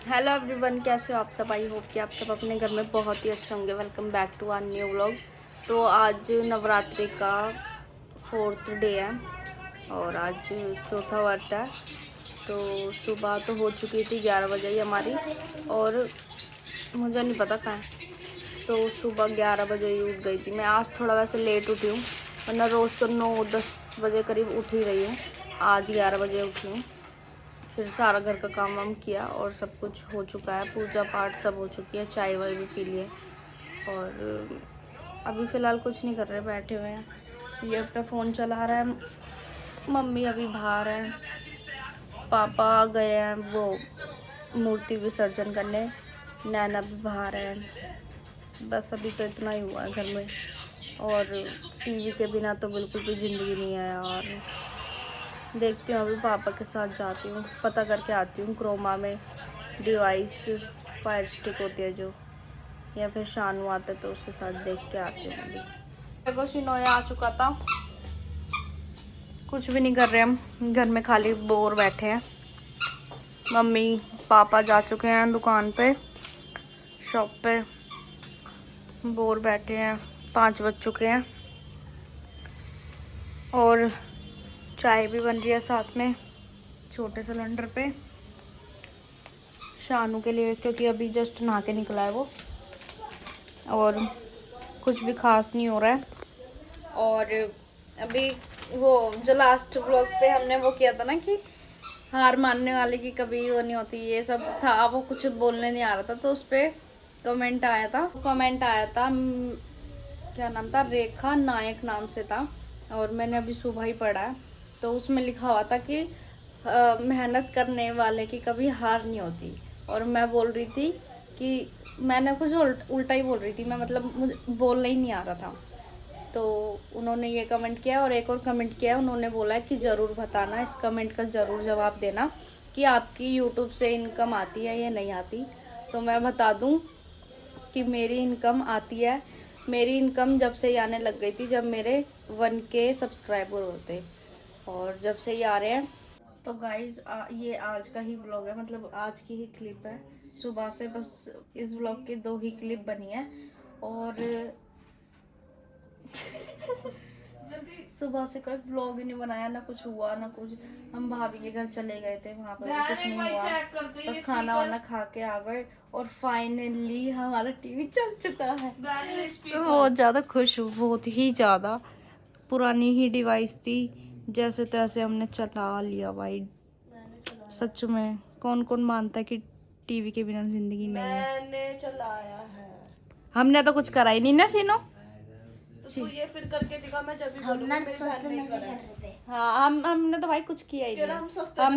Hello everyone, कैसे हो आप सब। आई होप कि आप सब अपने घर में बहुत ही अच्छे होंगे। Welcome back to our new vlog. तो आज नवरात्रि का 4th डे है और आज चौथा व्रत है। तो सुबह तो हो चुकी थी 11 बजे ही हमारी, और मुझे नहीं पता कहाँ है। तो सुबह 11 बजे ही उठ गई थी मैं। आज थोड़ा वैसे लेट उठी हूँ, वरना रोज़ तो 9-10 बजे करीब उठ ही रही हूँ। आज 11 बजे उठी हूँ। फिर सारा घर का काम वाम किया और सब कुछ हो चुका है। पूजा पाठ सब हो चुकी है, चाय वाय भी पी लिए। और अभी फ़िलहाल कुछ नहीं कर रहे, बैठे हुए हैं। ये अपना फ़ोन चला रहा है, मम्मी अभी बाहर है, पापा गए हैं वो मूर्ति विसर्जन करने, नैना भी बाहर है। बस अभी तो इतना ही हुआ है घर में। और टीवी के बिना तो बिल्कुल भी ज़िंदगी नहीं है यार। देखती हूँ, अभी पापा के साथ जाती हूँ, पता करके आती हूँ क्रोमा में डिवाइस फायर स्टिक होती है जो, या फिर शानू आता है तो उसके साथ देख के आती हूँ। अभी देखो शिनोया आ चुका था। कुछ भी नहीं कर रहे हम घर में, खाली बोर बैठे हैं। मम्मी पापा जा चुके हैं दुकान पे, शॉप पे। बोर बैठे हैं, 5 बज चुके हैं। और चाय भी बन रही है साथ में छोटे सिलेंडर पे शानू के लिए, क्योंकि अभी जस्ट नहा के निकला है वो। और कुछ भी खास नहीं हो रहा है। और अभी वो जो लास्ट ब्लॉग पे हमने वो किया था ना कि हार मानने वाले की कभी वो नहीं होती, ये सब था। वो कुछ बोलने नहीं आ रहा था, तो उस पर कमेंट आया था। क्या नाम था, रेखा नायक नाम से था, और मैंने अभी सुबह ही पढ़ा है। तो उसमें लिखा हुआ था कि मेहनत करने वाले की कभी हार नहीं होती। और मैं बोल रही थी कि मैंने कुछ उल्टा ही बोल रही थी मैं, मतलब मुझे बोलना ही नहीं आ रहा था। तो उन्होंने ये कमेंट किया, और एक और कमेंट किया। उन्होंने बोला है कि ज़रूर बताना, इस कमेंट का ज़रूर जवाब देना कि आपकी यूट्यूब से इनकम आती है या नहीं आती। तो मैं बता दूं कि मेरी इनकम आती है। मेरी इनकम जब से ही आने लग गई थी, जब मेरे 1K सब्सक्राइबर होते, और जब से ही आ रहे हैं। तो गाइज ये आज का ही व्लॉग है, मतलब आज की ही क्लिप है। सुबह से बस इस व्लॉग की 2 ही क्लिप बनी है। और सुबह से कोई व्लॉग ही नहीं बनाया, ना कुछ हुआ ना कुछ। हम भाभी के घर चले गए थे, वहां पर भी कुछ नहीं हुआ, बस खाना वाना खा के आ गए। और फाइनली हमारा टीवी चल चुका है। तो बहुत ज़्यादा खुश हूँ, बहुत ही ज़्यादा। पुरानी ही डिवाइस थी, जैसे तैसे हमने चला लिया भाई। सच में कौन कौन मानता है कि टीवी के बिना जिंदगी नहीं है। मैंने चलाया है। हमने तो कुछ करा ही नहीं ना सीनो। तो ये फिर करके दिखा, मैं जब भी बोलूंगी मेरी बहन नहीं कर रहे थे। हाँ, हमने तो भाई कुछ किया ही नहीं। हम सस्ते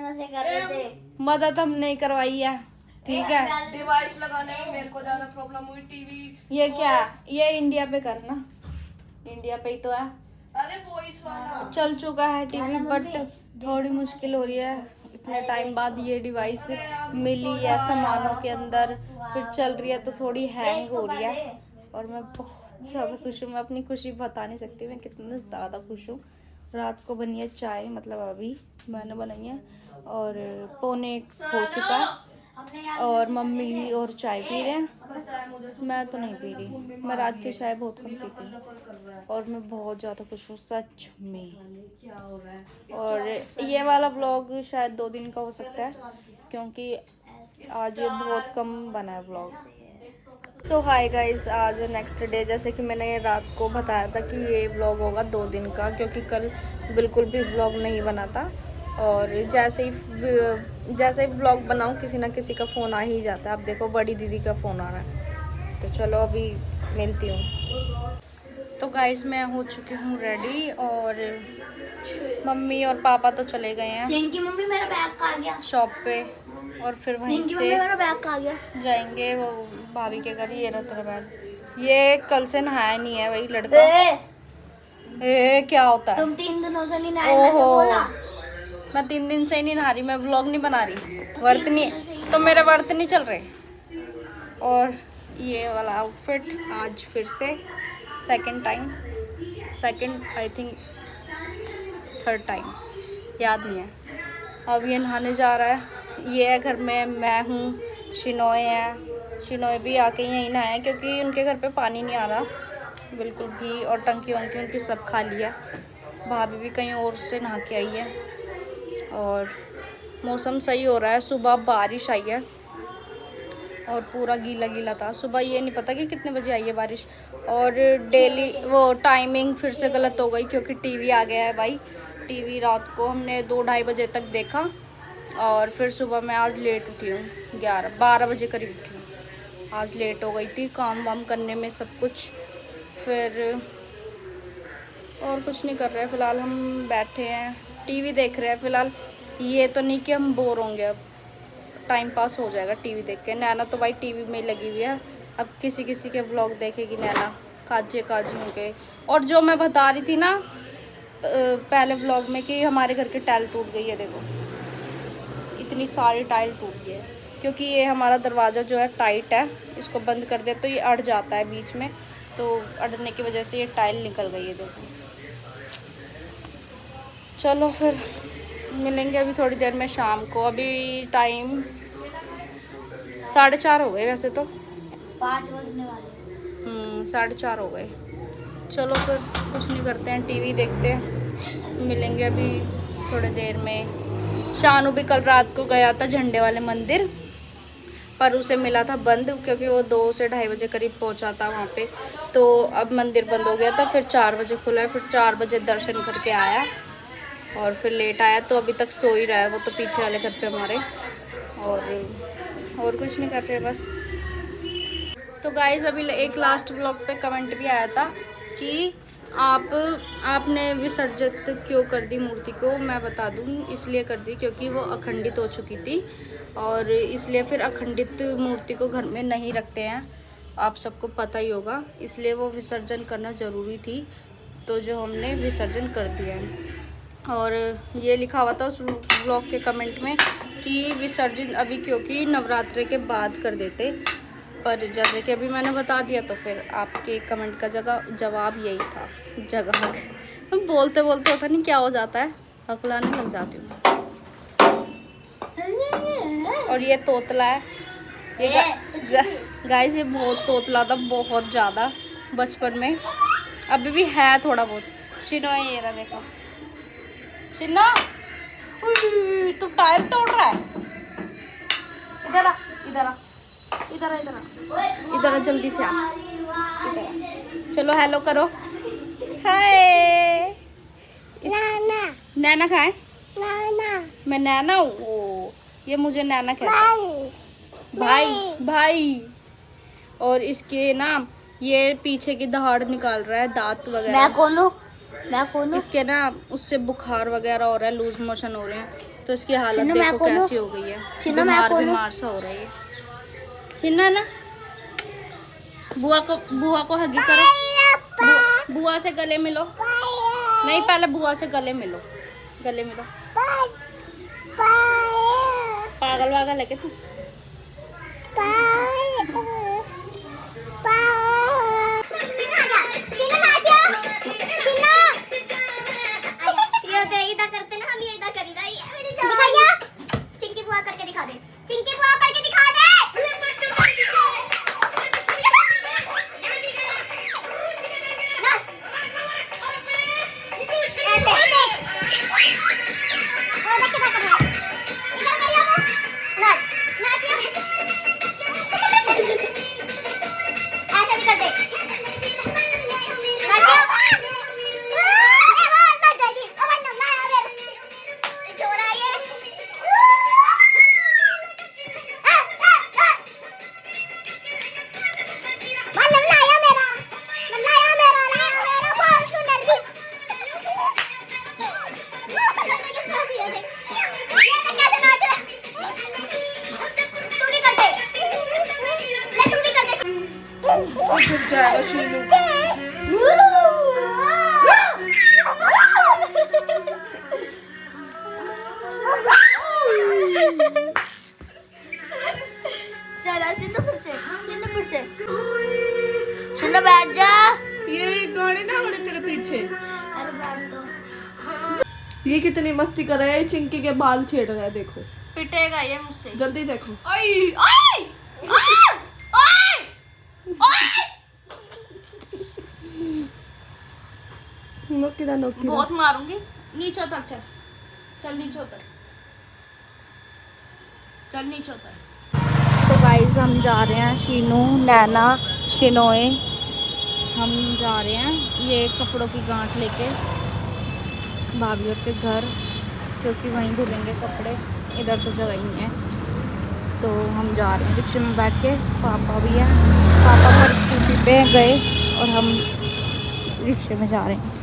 नशे कर रहे थे। मदद हम नहीं करवाई है, ठीक है। डिवाइस लगाने में मेरे को ज्यादा प्रॉब्लम हुई। टीवी ये क्या, ये इंडिया पे करना, इंडिया पे ही तो है। अरे वॉइस वाला चल चुका है टीवी, बट थोड़ी मुश्किल हो रही है। इतने टाइम बाद ये डिवाइस मिली है सामानों के अंदर, फिर चल रही है तो थोड़ी हैंग हो रही है। और मैं बहुत ज़्यादा खुश हूँ, मैं अपनी खुशी बता नहीं सकती मैं कितने ज़्यादा खुश हूँ। रात को बनी है चाय, मतलब अभी मैंने बनाई है, और 1:45 हो चुका है। और मम्मी और चाय पी रहे हैं, मैं तो नहीं पी रही। मैं रात की चाय बहुत कम पीती हूँ, और मैं बहुत ज़्यादा खुश हूँ सच में। और ये वाला ब्लॉग शायद 2 दिन का हो सकता है, क्योंकि आज ये बहुत कम बना है ब्लॉग। सो हाय गाइस, आज नेक्स्ट डे, जैसे कि मैंने रात को बताया था कि ये व्लॉग होगा 2 दिन का, क्योंकि कल बिल्कुल भी व्लॉग नहीं बना था। और जैसे ही व्लॉग बनाऊँ किसी ना किसी का फ़ोन आ ही जाता है। अब देखो बड़ी दीदी का फ़ोन आ रहा है, तो चलो अभी मिलती हूँ। तो गाइस मैं हो चुकी हूँ रेडी, और मम्मी और पापा तो चले गए हैं मम्मी मेरा बैग आ गया शॉप पे, और फिर वहीं से मेरा बैग आ गया। जाएंगे वो भाभी के घर। ये रहा तेरा बैग। ये कल से नहाया नहीं है वही लड़का। क्या होता है? तुम 3 दिनों से नहीं नहाए, मैंने ओहो, बोला। मैं 3 दिन से ही नहीं नहा रही, मैं व्लॉग नहीं बना रही, व्रत नहीं, तो मेरे व्रत नहीं चल रहे। और ये वाला आउटफिट आज फिर से second I think 3rd time, याद नहीं है। अब ये नहाने जा रहा है, ये है घर में, मैं हूँ, शिनोय है। शिनोय भी आके यहीं नहाए क्योंकि उनके घर पे पानी नहीं आ रहा बिल्कुल भी, और टंकी वंकी उनकी सब खाली है। भाभी भी कहीं और से नहा के आई है। और मौसम सही हो रहा है, सुबह बारिश आई है और पूरा गीला गीला था। सुबह ये नहीं पता कि कितने बजे आई है बारिश। और डेली वो टाइमिंग फिर से गलत हो गई क्योंकि टीवी आ गया है भाई। टीवी रात को हमने 2-2:30 बजे तक देखा और फिर सुबह मैं आज लेट उठी हूँ, 11-12 बजे करीब उठी हूँ। आज लेट हो गई थी काम वाम करने में सब कुछ। फिर और कुछ नहीं कर रहे, फ़िलहाल हम बैठे हैं टीवी देख रहे हैं फ़िलहाल। ये तो नहीं कि हम बोर होंगे, अब टाइम पास हो जाएगा टीवी देख के। नैना तो भाई टीवी में ही लगी हुई है, अब किसी किसी के व्लॉग देखेगी नैना, काजे काजियों के। और जो मैं बता रही थी ना पहले व्लॉग में कि हमारे घर की टाइल टूट गई है, देखो इतनी सारी टाइल टूट गई है क्योंकि ये हमारा दरवाज़ा जो है टाइट है, इसको बंद कर दे तो ये अड़ जाता है बीच में, तो अड़ने की वजह से ये टाइल निकल गई है देखो। चलो फिर मिलेंगे अभी थोड़ी देर में शाम को। अभी टाइम 4:30 हो गए वैसे तो, 5 बजने वाले। 4:30 हो गए। चलो फिर कुछ नहीं करते हैं, टीवी देखते हैं, मिलेंगे अभी थोड़ी देर में। शानू भी कल रात को गया था झंडे वाले मंदिर, पर उसे मिला था बंद क्योंकि वो 2 से 2:30 बजे करीब पहुंचा था वहाँ पे। तो अब मंदिर बंद हो गया था, फिर 4 बजे खुला है, फिर 4 बजे दर्शन करके आया और फिर लेट आया, तो अभी तक सो ही रहा है वो तो पीछे वाले घर पे हमारे। और कुछ नहीं कर रहे बस। तो गाइज़ अभी एक लास्ट व्लॉग पे कमेंट भी आया था कि आपने विसर्जित क्यों कर दी मूर्ति को। मैं बता दूं, इसलिए कर दी क्योंकि वो अखंडित हो चुकी थी और इसलिए फिर अखंडित मूर्ति को घर में नहीं रखते हैं, आप सबको पता ही होगा, इसलिए वो विसर्जन करना ज़रूरी थी, तो जो हमने विसर्जन कर दिया है। और ये लिखा हुआ था उस ब्लॉग के कमेंट में कि विसर्जन अभी क्योंकि नवरात्रि के बाद कर देते, पर जैसे कि अभी मैंने बता दिया तो फिर आपके कमेंट का जवाब यही था। बोलते बोलते होता नहीं क्या हो जाता है, हकलाने लग जाती हूँ। और ये तोतला है, ये गाइस ये बहुत तोतला था, बहुत ज़्यादा बचपन में, अभी भी है थोड़ा बहुत। शिनो है ये रहा देखो, शिना तू टायर तोड़ रहा है, इधर आ इधर आ इधर आ इधर आ इधर आ जल्दी से आ, इधर आ। चलो हेलो करो, हाय। नैना नैना खाए, मैं नैना हूँ, ये मुझे नैना कहता है, भाई भाई। और इसके ना ये पीछे की दहाड़ निकाल रहा है, दांत वगैरह। मैं कौन हूँ? इसके ना उससे बुखार वगैरह हो रहा है, लूज मोशन हो रहे हैं, तो इसकी हालत देखो कैसी हो गई है, बीमार सा हो रही है। शिन्ना ना बुआ को हगी करो, बुआ से गले मिलो। नहीं पहले बुआ से गले मिलो। पागल वागल है क्या तू? चिंकी बुआ करके दिखा दे, चिंकी बुआ करके दिखा दे। बैठ जा, ये गाने ना बड़े तेरे पीछे। अरे बैठ दो। ये कितनी मस्ती कर रहा है, चिंकी के बाल छेड़ रहा है देखो। पिटेगा ये मुझसे। जल्दी देखो। ओए ओए ओए ओए नोकिरा नोकिरा। बहुत मारूंगी। नीचे उतर चल, चल नीचे उतर, चल नीचे उतर। तो गाइस हम जा रहे हैं, शीनू, नैना, शिनोए, हम जा रहे हैं ये कपड़ों की गांठ लेके भाभी और के घर, क्योंकि वहीं धुलेंगे कपड़े, इधर तो जगह ही है। तो हम जा रहे हैं रिक्शे में बैठ के, पापा भी हैं, पापा पर स्कूटी पे गए और हम रिक्शे में जा रहे हैं।